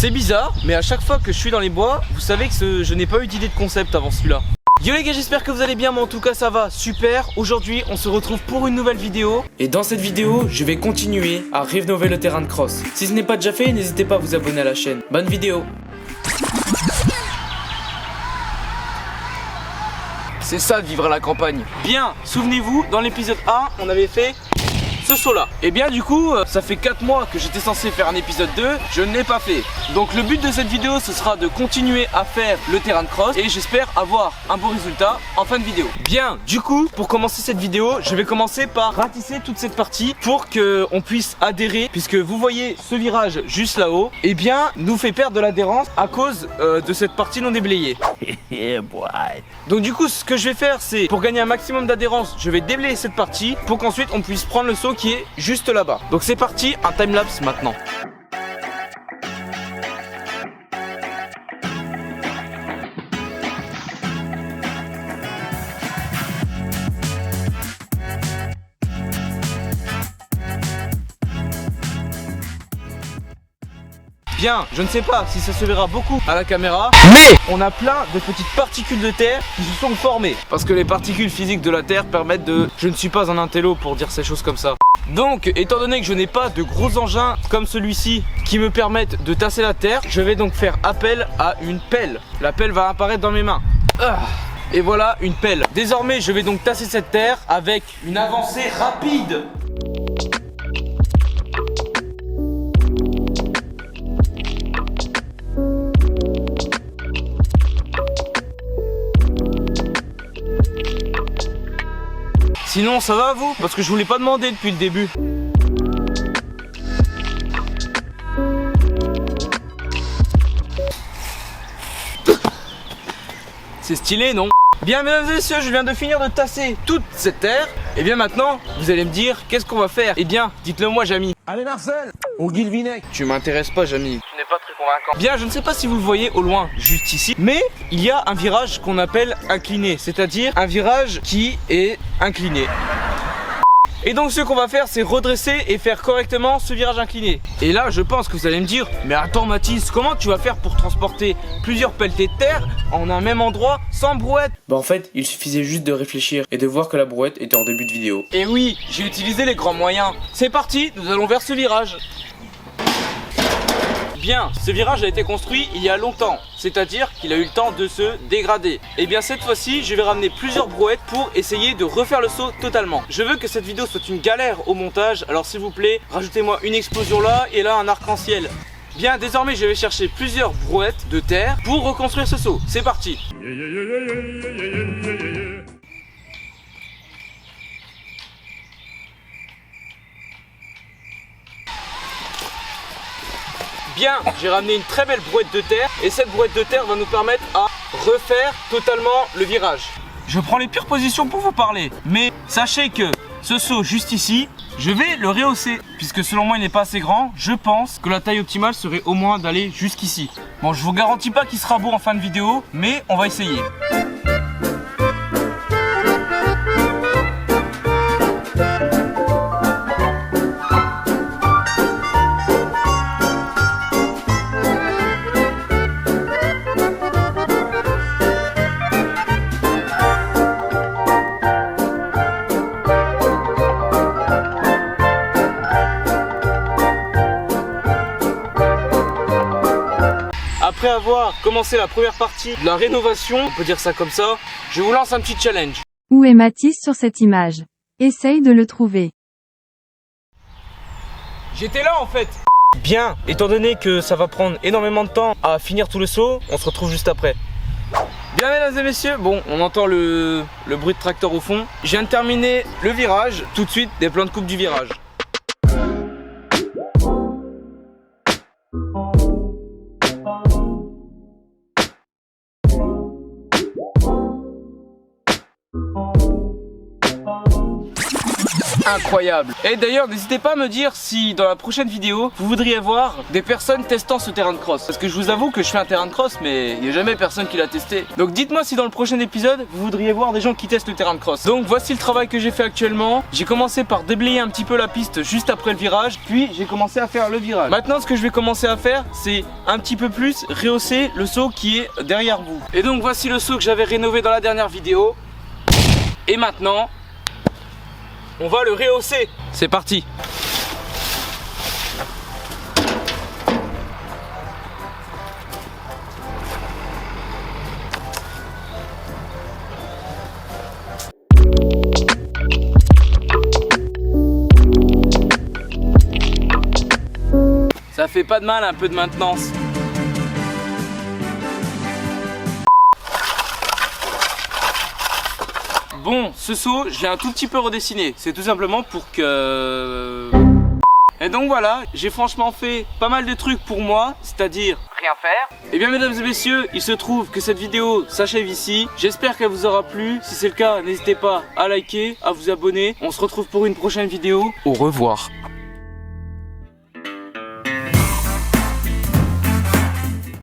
C'est bizarre, mais à chaque fois que je suis dans les bois, vous savez que je n'ai pas eu d'idée de concept avant celui-là. Yo les gars, j'espère que vous allez bien, mais en tout cas ça va super. Aujourd'hui on se retrouve pour une nouvelle vidéo. Et dans cette vidéo, je vais continuer à rénover le terrain de cross. Si ce n'est pas déjà fait, n'hésitez pas à vous abonner à la chaîne. Bonne vidéo. C'est ça de vivre à la campagne. Bien, souvenez-vous, dans l'épisode 1, on avait fait ce saut là. Et bien du coup, ça fait 4 mois que j'étais censé faire un épisode 2, je ne l'ai pas fait. Donc le but de cette vidéo, ce sera de continuer à faire le terrain de cross et j'espère avoir un bon résultat en fin de vidéo. Bien, du coup, pour commencer cette vidéo, je vais commencer par ratisser toute cette partie pour qu'on puisse adhérer, puisque vous voyez ce virage juste là-haut, et bien nous fait perdre de l'adhérence à cause de cette partie non déblayée. Donc du coup, ce que je vais faire, c'est pour gagner un maximum d'adhérence, je vais déblayer cette partie pour qu'ensuite on puisse prendre le saut qui est juste là-bas. Donc c'est parti, un timelapse maintenant. Bien, je ne sais pas si ça se verra beaucoup à la caméra, mais on a plein de petites particules de terre qui se sont formées. Parce que les particules physiques de la terre permettent de... Je ne suis pas un intello pour dire ces choses comme ça. Donc, étant donné que je n'ai pas de gros engins comme celui-ci qui me permettent de tasser la terre, je vais donc faire appel à une pelle. La pelle va apparaître dans mes mains. Et voilà une pelle. Désormais, je vais donc tasser cette terre avec une avancée rapide. Sinon ça va vous? Parce que je vous l'ai pas demandé depuis le début. C'est stylé, non? Bien mesdames et messieurs, je viens de finir de tasser toute cette terre. Et bien maintenant, vous allez me dire, qu'est-ce qu'on va faire? Eh bien, dites-le moi Jamy. Allez Marcel, on guille le vinaigre. Tu m'intéresses pas Jamy. Tu n'es pas très convaincant. Bien, je ne sais pas si vous le voyez au loin, juste ici, mais il y a un virage qu'on appelle incliné, c'est-à-dire un virage qui est incliné. Et donc ce qu'on va faire, c'est redresser et faire correctement ce virage incliné. Et là je pense que vous allez me dire, mais attends Mathis, comment tu vas faire pour transporter plusieurs pelletées de terre en un même endroit sans brouette? Bah en fait, il suffisait juste de réfléchir et de voir que la brouette était en début de vidéo. Et oui, j'ai utilisé les grands moyens. C'est parti, nous allons vers ce virage. Bien, ce virage a été construit il y a longtemps, c'est-à-dire qu'il a eu le temps de se dégrader. Et bien cette fois-ci, je vais ramener plusieurs brouettes pour essayer de refaire le saut totalement. Je veux que cette vidéo soit une galère au montage, alors s'il vous plaît, rajoutez-moi une explosion là et là un arc-en-ciel. Bien, désormais je vais chercher plusieurs brouettes de terre pour reconstruire ce saut. C'est parti. Bien, j'ai ramené une très belle brouette de terre et cette brouette de terre va nous permettre à refaire totalement le virage. Je prends les pures positions pour vous parler, mais sachez que ce saut juste ici, je vais le rehausser puisque selon moi il n'est pas assez grand. Je pense que la taille optimale serait au moins d'aller jusqu'ici. Bon, je vous garantis pas qu'il sera beau en fin de vidéo, mais on va essayer. Après avoir commencé la première partie de la rénovation, on peut dire ça comme ça, je vous lance un petit challenge. Où est Mathis sur cette image? Essaye de le trouver. J'étais là en fait. Bien, étant donné que ça va prendre énormément de temps à finir tout le saut, on se retrouve juste après. Bien mesdames et messieurs, bon on entend le bruit de tracteur au fond. Je viens de terminer le virage, tout de suite des plans de coupe du virage. incroyable. Et d'ailleurs n'hésitez pas à me dire si dans la prochaine vidéo vous voudriez voir des personnes testant ce terrain de cross. Parce que je vous avoue que je fais un terrain de cross mais il n'y a jamais personne qui l'a testé. Donc dites-moi si dans le prochain épisode vous voudriez voir des gens qui testent le terrain de cross. Donc voici le travail que j'ai fait actuellement. J'ai commencé par déblayer un petit peu la piste juste après le virage, puis j'ai commencé à faire le virage. Maintenant ce que je vais commencer à faire c'est un petit peu plus rehausser le saut qui est derrière vous. Et donc voici le saut que j'avais rénové dans la dernière vidéo. Et maintenant on va le rehausser. C'est parti. Ça fait pas de mal un peu de maintenance. Bon, ce saut, je l'ai un tout petit peu redessiné. C'est tout simplement pour que... Et donc voilà, j'ai franchement fait pas mal de trucs pour moi, c'est-à-dire rien faire. Et bien mesdames et messieurs, il se trouve que cette vidéo s'achève ici. J'espère qu'elle vous aura plu. Si c'est le cas, n'hésitez pas à liker, à vous abonner. On se retrouve pour une prochaine vidéo. Au revoir.